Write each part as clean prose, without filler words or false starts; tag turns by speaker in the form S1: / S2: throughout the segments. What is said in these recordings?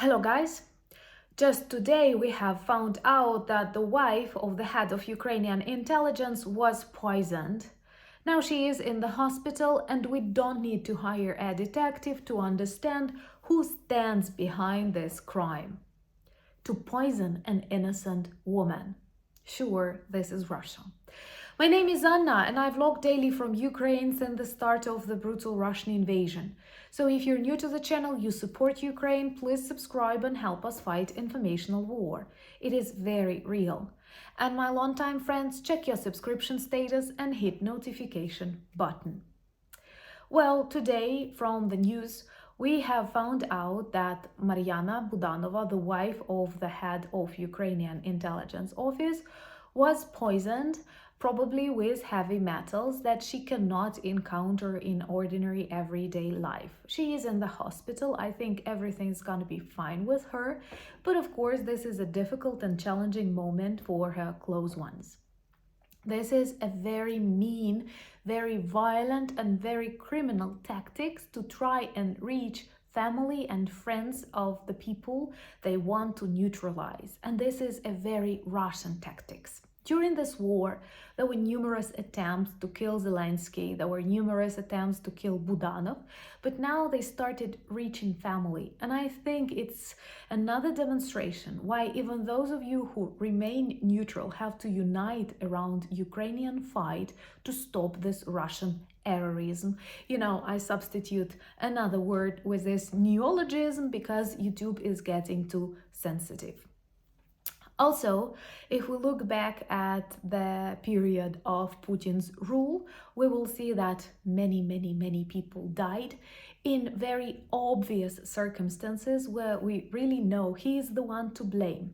S1: Hello guys! Just today we have found out that the wife of the head of Ukrainian intelligence was poisoned. Now she is in the hospital and we don't need to hire a detective to understand who stands behind this crime. To poison an innocent woman. Sure, this is Russia. My name is Anna and I vlog daily from Ukraine since the start of the brutal Russian invasion. So if you're new to the channel, you support Ukraine, please subscribe and help us fight informational war. It is very real. And my longtime friends, check your subscription status and hit notification button. Well, today from the news, we have found out that Mariana Budanova, the wife of the head of Ukrainian intelligence office, was poisoned, probably with heavy metals that she cannot encounter in ordinary everyday life. She is in the hospital. I think everything's gonna be fine with her, but of course this is a difficult and challenging moment for her close ones. This is a very mean, very violent and very criminal tactics to try and reach family and friends of the people they want to neutralize. And this is a very Russian tactics. During this war, there were numerous attempts to kill Zelensky, there were numerous attempts to kill Budanov, but now they started reaching family. And I think it's another demonstration why even those of you who remain neutral have to unite around Ukrainian fight to stop this Russian errorism. I substitute another word with this neologism because YouTube is getting too sensitive. Also, if we look back at the period of Putin's rule, we will see that many people died in very obvious circumstances where we really know he is the one to blame.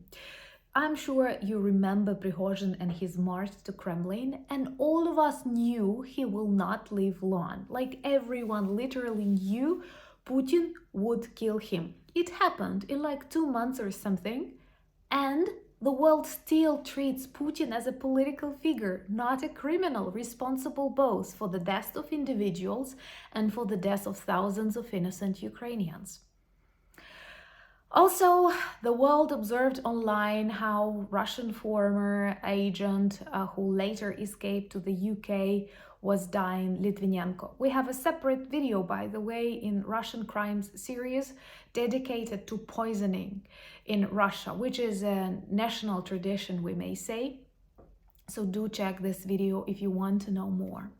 S1: I'm sure you remember Prigozhin and his march to Kremlin, and all of us knew he will not live long. Like everyone literally knew Putin would kill him. It happened in like 2 months or something, and the world still treats Putin as a political figure, not a criminal, responsible both for the deaths of individuals and for the deaths of thousands of innocent Ukrainians. Also, the world observed online how Russian former agent who later escaped to the UK was dying, Litvinenko. We have a separate video, by the way, in Russian Crimes series dedicated to poisoning in Russia, which is a national tradition, we may say. So do check this video if you want to know more.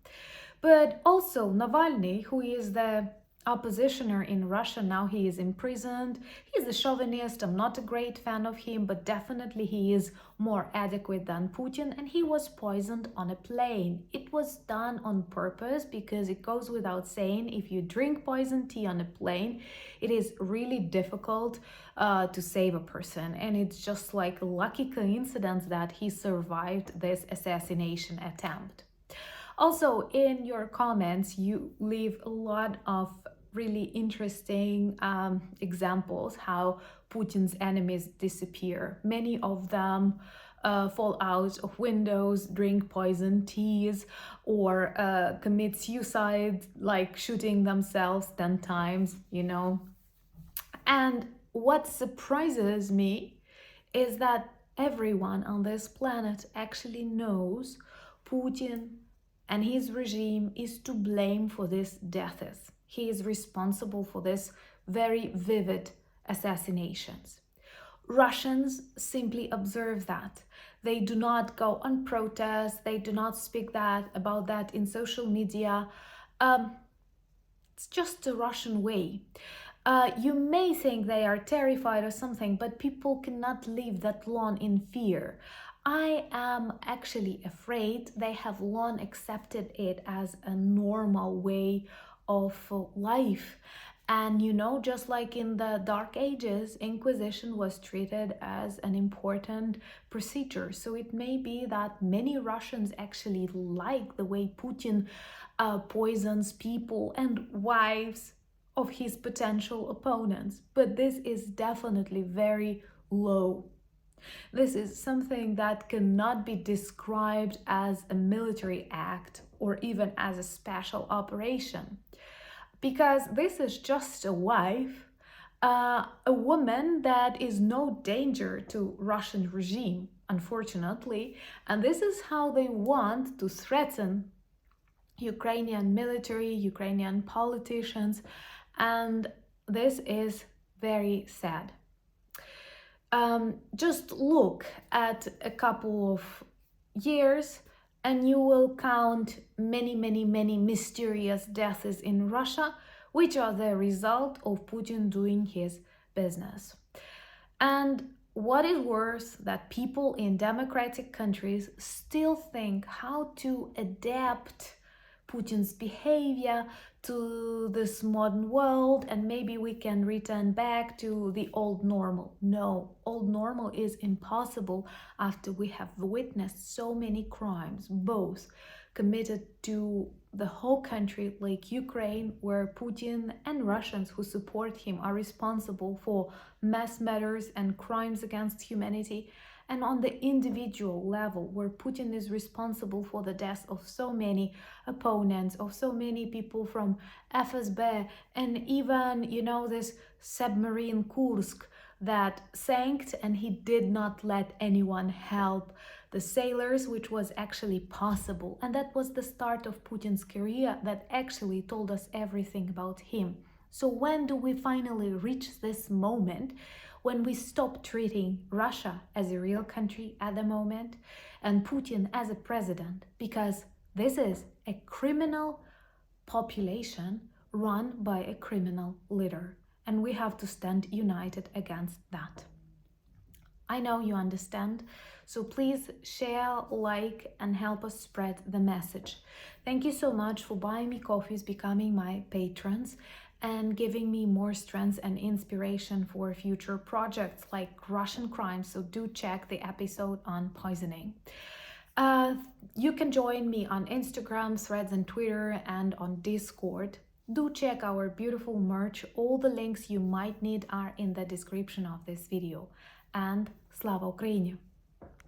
S1: But also Navalny, who is the oppositioner in Russia, now he is imprisoned. He's a chauvinist. I'm not a great fan of him, but definitely he is more adequate than Putin, and he was poisoned on a plane. It was done on purpose because it goes without saying, if you drink poison tea on a plane, it is really difficult to save a person, and it's just like a lucky coincidence that he survived this assassination attempt. Also, in your comments, you leave a lot of really interesting examples how Putin's enemies disappear. Many of them fall out of windows, drink poison teas, or commit suicide, like shooting themselves 10 times, And what surprises me is that everyone on this planet actually knows Putin and his regime is to blame for these deaths. He is responsible for this very vivid assassinations. Russians simply observe that. They do not go on protest. They do not speak about that in social media. It's just the Russian way. You may think they are terrified or something, but people cannot live that long in fear. I am actually afraid they have long accepted it as a normal way of life. And just like in the Dark Ages, Inquisition was treated as an important procedure. So it may be that many Russians actually like the way Putin poisons people and wives of his potential opponents. But this is definitely very low. This is something that cannot be described as a military act or even as a special operation, because this is just a wife A woman that is no danger to Russian regime, unfortunately, and this is how they want to threaten Ukrainian military, Ukrainian politicians, and this is very sad. Just look at a couple of years and you will count many mysterious deaths in Russia, which are the result of Putin doing his business. And what is worse, that people in democratic countries still think how to adapt Putin's behavior to this modern world, and maybe we can return back to the old normal. No, old normal is impossible after we have witnessed so many crimes, both committed to the whole country like Ukraine, where Putin and Russians who support him are responsible for mass murders and crimes against humanity, and on the individual level, where Putin is responsible for the deaths of so many opponents, of so many people from FSB, and even, this submarine Kursk that sank, and he did not let anyone help the sailors, which was actually possible. And that was the start of Putin's career that actually told us everything about him. So when do we finally reach this moment when we stop treating Russia as a real country at the moment and Putin as a president? Because this is a criminal population run by a criminal leader, and we have to stand united against that. I know you understand, so please share, like, and help us spread the message. Thank you so much for buying me coffees, becoming my patrons, and giving me more strength and inspiration for future projects like Russian crimes. So do check the episode on poisoning. You can join me on Instagram, Threads, and Twitter, and on Discord. Do check our beautiful merch. All the links you might need are in the description of this video. And Slava Ukraini!